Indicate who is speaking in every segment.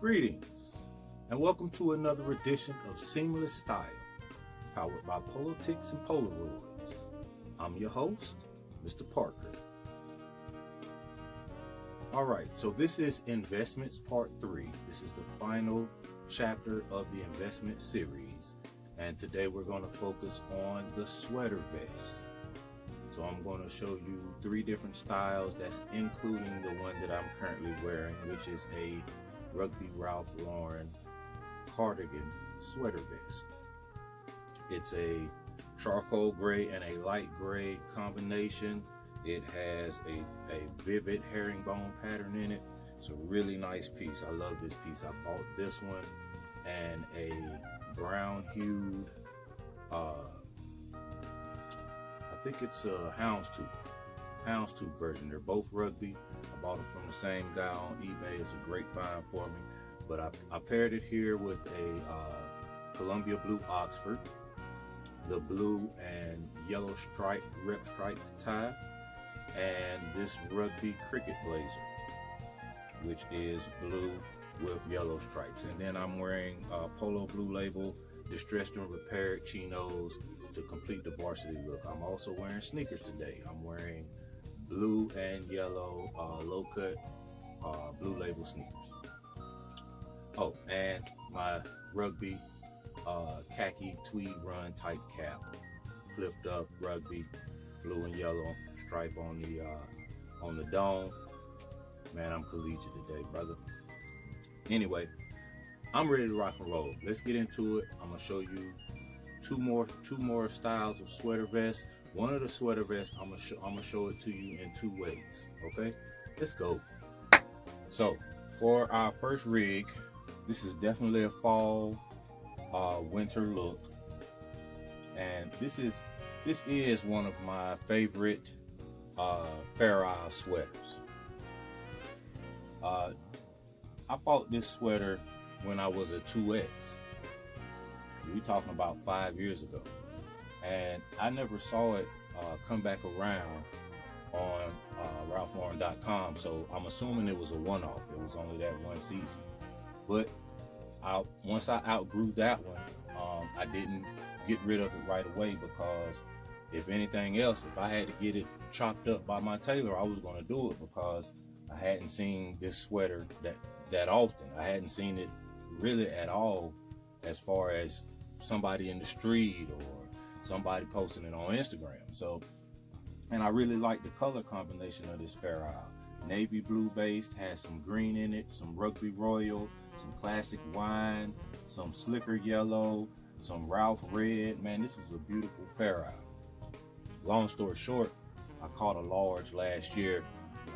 Speaker 1: Greetings, and welcome to another edition of Seamless Style, powered by Politics and Polaroids. I'm your host, Mr. Parker. Alright, so this is Investments Part 3. This is the final chapter of the investment series, and today we're going to focus on the sweater vest. So I'm going to show you 3 different styles, that's including the one that I'm currently wearing, which is a Rugby Ralph Lauren cardigan sweater vest. It's a charcoal gray and a light gray combination. It has a vivid herringbone pattern in it. It's a really nice piece. I love this piece. I bought this one and a brown hued, I think it's a houndstooth version. They're both rugby. I bought them from the same guy on eBay. It's a great find for me. But I paired it here with a Columbia Blue Oxford, the blue and yellow striped rep striped tie, and this rugby cricket blazer, which is blue with yellow stripes. And then I'm wearing Polo Blue Label distressed and repaired chinos to complete the varsity look. I'm also wearing sneakers today. I'm wearing blue and yellow low cut Blue Label sneakers. Oh, and my rugby khaki tweed run type cap, flipped up rugby, blue and yellow stripe on the dome. Man, I'm collegiate today, brother. Anyway, I'm ready to rock and roll. Let's get into it. I'm gonna show you two more styles of sweater vests. One of the sweater vests, I'm gonna show it to you in 2 ways. Okay, let's go. So for our first rig, this is definitely a fall winter look, and this is one of my favorite Fair Isle sweaters. I bought this sweater when I was a 2X. We're talking about 5 years ago, and I never saw it come back around on RalphLauren.com, so I'm assuming it was a one-off. It was only that one season. But once I outgrew that one, I didn't get rid of it right away, because if anything else, if I had to get it chopped up by my tailor, I was going to do it, because I hadn't seen this sweater that often. I hadn't seen it really at all, as far as somebody in the street or somebody posting it on Instagram. So, and I really like the color combination of this Fair Isle. Navy blue based, has some green in it, some rugby royal, some classic wine, some slicker yellow, some Ralph red. Man, this is a beautiful Fair Isle. Long story short, I caught a large last year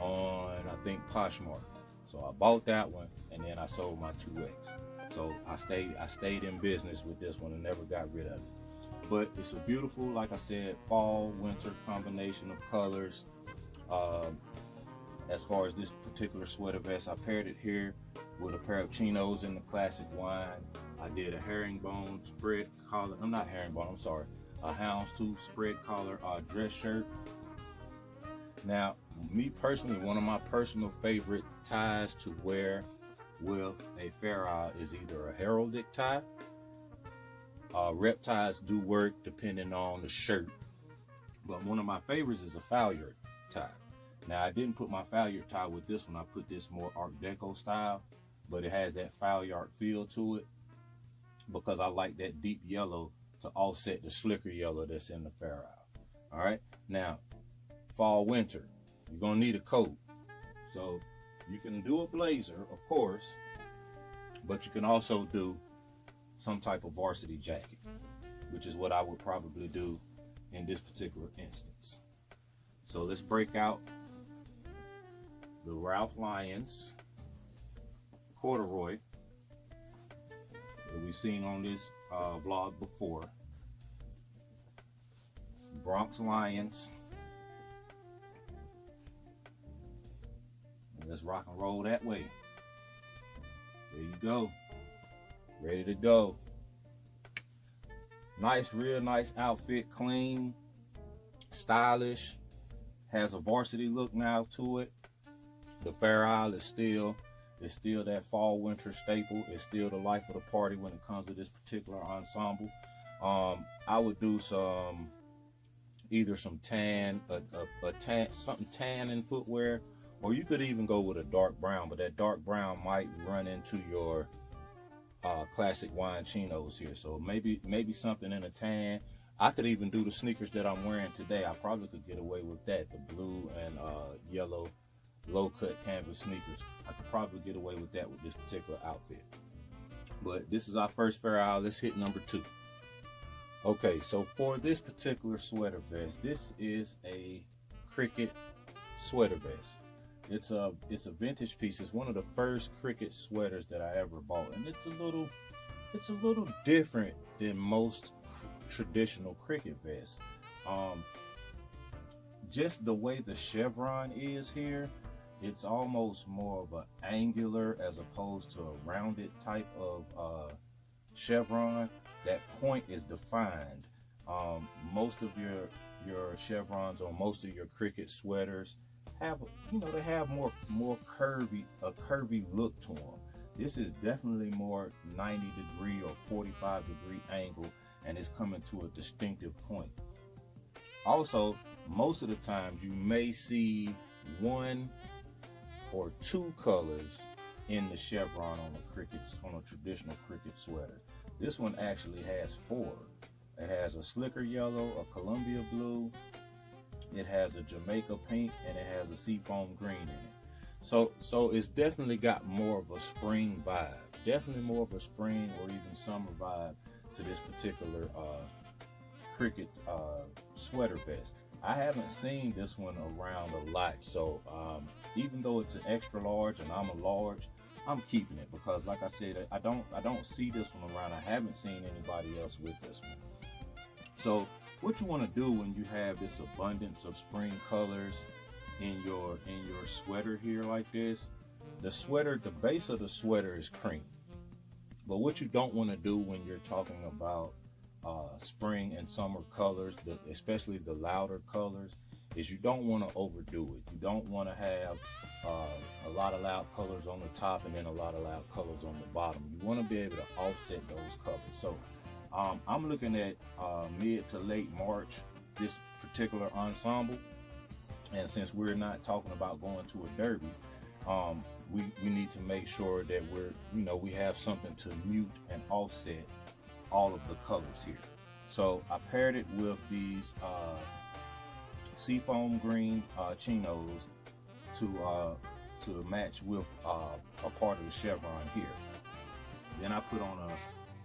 Speaker 1: on, I think, Poshmark. So I bought that one, and then I sold my 2X. So I stayed in business with this one and never got rid of it. But it's a beautiful, like I said, fall winter combination of colors. As far as this particular sweater vest, I paired it here with a pair of chinos in the classic wine. I did a herringbone spread collar. I'm not herringbone, I'm sorry. A houndstooth spread collar dress shirt. Now, me personally, one of my personal favorite ties to wear with a Fair Isle is either a heraldic tie. Rep ties do work depending on the shirt, but one of my favorites is a Falyard tie. Now, I didn't put my Falyard tie with this one. I put this more Art Deco style, but it has that Falyard feel to it, because I like that deep yellow to offset the slicker yellow that's in the Fair Isle. All right, now fall winter, you're gonna need a coat. So you can do a blazer, of course, but you can also do some type of varsity jacket, which is what I would probably do in this particular instance. So let's break out the Ralph Lyons corduroy that we've seen on this vlog before. Bronx Lions. And let's rock and roll that way. There you go. Ready to go. Nice, real nice outfit. Clean, stylish. Has a varsity look now to it. The Fair Isle is still It's still that fall winter staple. It's still the life of the party when it comes to this particular ensemble. I would do some either some tan, something tan in footwear, or you could even go with a dark brown. But that dark brown might run into your classic wine chinos here. So maybe something in a tan. I could even do the sneakers that I'm wearing today. I probably could get away with that. The blue and yellow low-cut canvas sneakers. I could probably get away with that with this particular outfit. But this is our first fair hour. Let's hit number 2. Okay, so for this particular sweater vest, this is a Cricket sweater vest. It's a vintage piece. It's one of the first Cricket sweaters that I ever bought, and it's a little different than most traditional Cricket vests. Just the way the chevron is here, it's almost more of an angular as opposed to a rounded type of chevron. That point is defined. Most of your chevrons or most of your Cricket sweaters have, they have more curvy look to them. This is definitely more 90 degree or 45 degree angle, and it's coming to a distinctive point. Also, most of the times you may see 1 or 2 colors in the chevron on a traditional Cricket sweater. This one actually has 4. It has a slicker yellow, a Columbia blue, it has a Jamaica pink, and it has a seafoam green in it. So it's definitely got more of a spring vibe. Definitely more of a spring or even summer vibe to this particular Cricket sweater vest. I haven't seen this one around a lot, so even though it's an extra large and I'm a large, I'm keeping it because, like I said, I don't see this one around. I haven't seen anybody else with this one. So what you want to do when you have this abundance of spring colors in your sweater here like this, the base of the sweater is cream. But what you don't want to do when you're talking about spring and summer colors, especially the louder colors, is you don't want to overdo it. You don't want to have a lot of loud colors on the top and then a lot of loud colors on the bottom. You want to be able to offset those colors. So I'm looking at mid to late March, this particular ensemble. And since we're not talking about going to a derby, we need to make sure that we have something to mute and offset all of the colors here. So I paired it with these seafoam green chinos to match with a part of the chevron here. Then I put on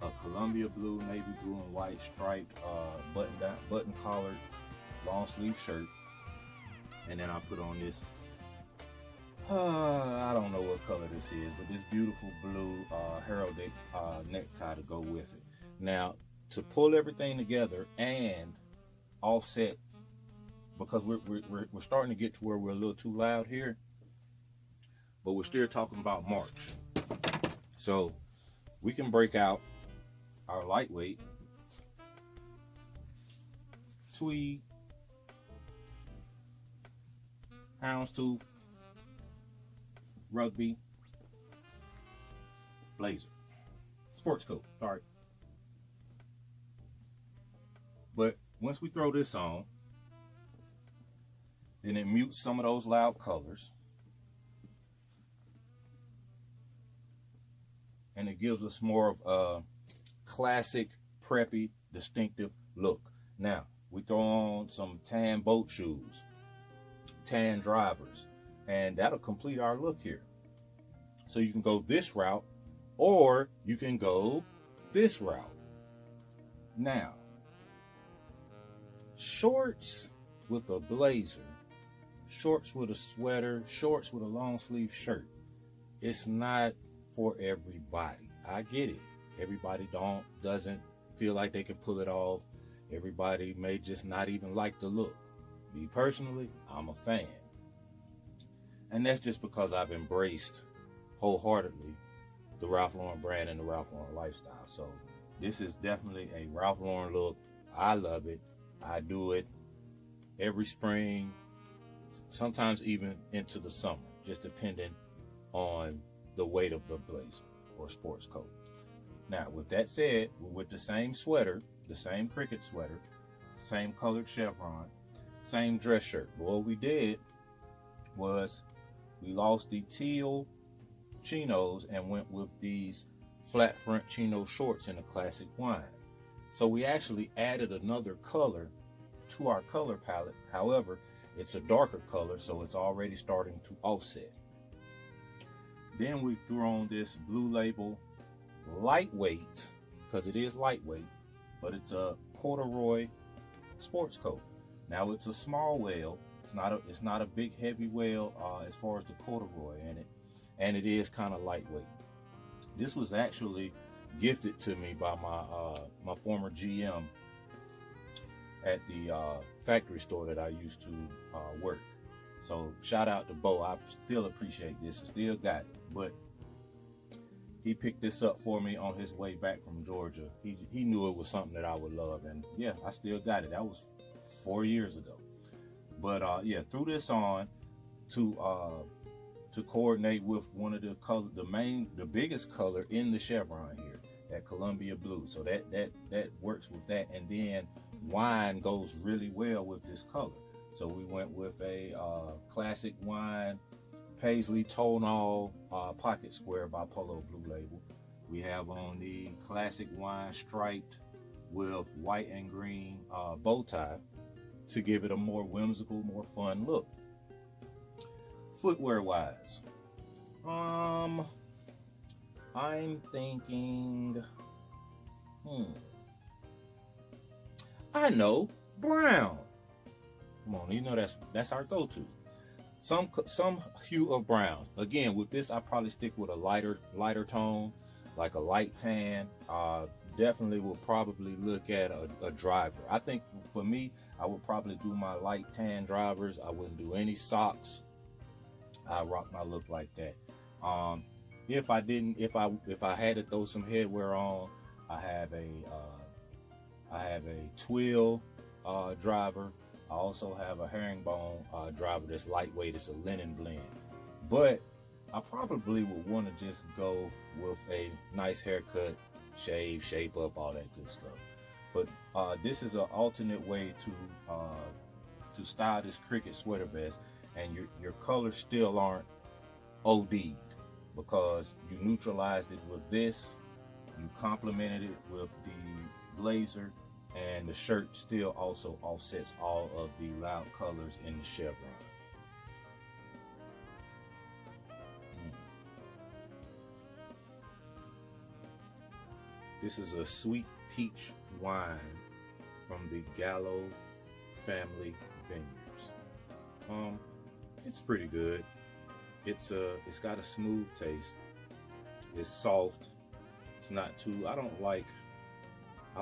Speaker 1: a Columbia blue, navy blue, and white striped button collared long sleeve shirt. And then I put on this, I don't know what color this is, but this beautiful blue heraldic necktie to go with it. Now, to pull everything together and offset, because we're starting to get to where we're a little too loud here, but we're still talking about March. So we can break out our lightweight tweed houndstooth rugby blazer, sports coat, sorry. But once we throw this on, then it mutes some of those loud colors, and it gives us more of a classic, preppy, distinctive look. Now, we throw on some tan boat shoes, tan drivers, and that'll complete our look here. So you can go this route, or you can go this route. Now, shorts with a blazer, shorts with a sweater, shorts with a long sleeve shirt, it's not for everybody. I get it. Everybody doesn't feel like they can pull it off. Everybody may just not even like the look. Me personally, I'm a fan. And that's just because I've embraced wholeheartedly the Ralph Lauren brand and the Ralph Lauren lifestyle. So this is definitely a Ralph Lauren look. I love it. I do it every spring, sometimes even into the summer, just depending on the weight of the blazer or sports coat. Now, with that said, with the same sweater, the same cricket sweater, same colored chevron, same dress shirt. But what we did was we lost the teal chinos and went with these flat front chino shorts in a classic wine. So we actually added another color to our color palette. However, it's a darker color, so it's already starting to offset. Then we threw on this Blue Label lightweight, because it is lightweight, but it's a corduroy sports coat. Now it's a small wale. It's not a big heavy wale as far as the corduroy in it, and it is kind of lightweight. This was actually gifted to me by my former GM at the factory store that I used to work. So shout out to Bo. I still appreciate this. I still got it, but he picked this up for me on his way back from Georgia. He knew it was something that I would love, and yeah, I still got it. That was 4 years ago. But yeah, threw this on to coordinate with one of the color, the biggest color in the chevron here, that Columbia blue. So that works with that, and then wine goes really well with this color. So we went with a classic wine paisley tonal pocket square by Polo Blue Label. We have on the classic wine striped with white and green bow tie to give it a more whimsical, more fun look. Footwear wise, I'm thinking, I know, brown. Come on, you know that's our go-to. Some hue of brown. Again, with this, I probably stick with a lighter tone, like a light tan. Definitely will probably look at a driver. I think for me, I would probably do my light tan drivers. I wouldn't do any socks. I rock my look like that. If I had to throw some headwear on, I have a twill driver. I also have a herringbone driver that's lightweight. It's a linen blend. But I probably would want to just go with a nice haircut, shave, shape up, all that good stuff. But this is an alternate way to style this cricket sweater vest, and your colors still aren't OD'd, because you neutralized it with this, you complemented it with the blazer, and the shirt still also offsets all of the loud colors in the chevron. This is a sweet peach wine from the Gallo family vineyards. It's pretty good. It's got a smooth taste. It's soft. It's not too, I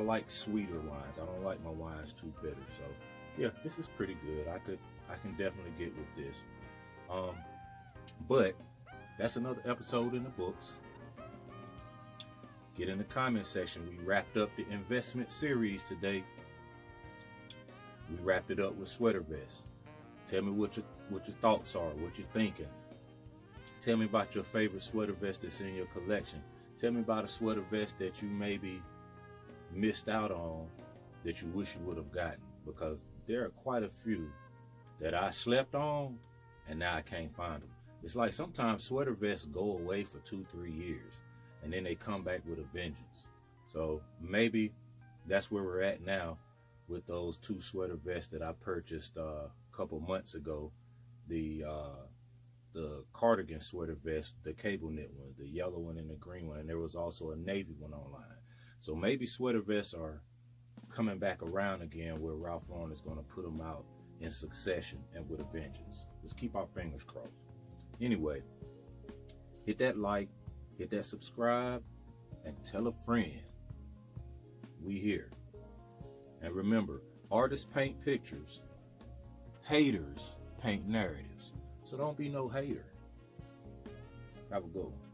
Speaker 1: like sweeter wines. I don't like my wines too bitter. So yeah, this is pretty good. I can definitely get with this. But that's another episode in the books. Get in the comment section. We wrapped up the investment series today. We wrapped it up with sweater vests. Tell me what your thoughts are, what you're thinking. Tell me about your favorite sweater vest that's in your collection. Tell me about a sweater vest that you maybe missed out on that you wish you would have gotten, because there are quite a few that I slept on and now I can't find them. It's like sometimes sweater vests go away for 2-3 years and then they come back with a vengeance. So maybe that's where we're at now with those 2 sweater vests that I purchased a couple months ago. The cardigan sweater vest, the cable knit one, the yellow one and the green one, and there was also a navy one online. So maybe sweater vests are coming back around again, where Ralph Lauren is going to put them out in succession and with a vengeance. Let's keep our fingers crossed. Anyway, hit that like, hit that subscribe, and tell a friend. We here. And remember, artists paint pictures, haters paint narratives. So don't be no hater. Have a good one.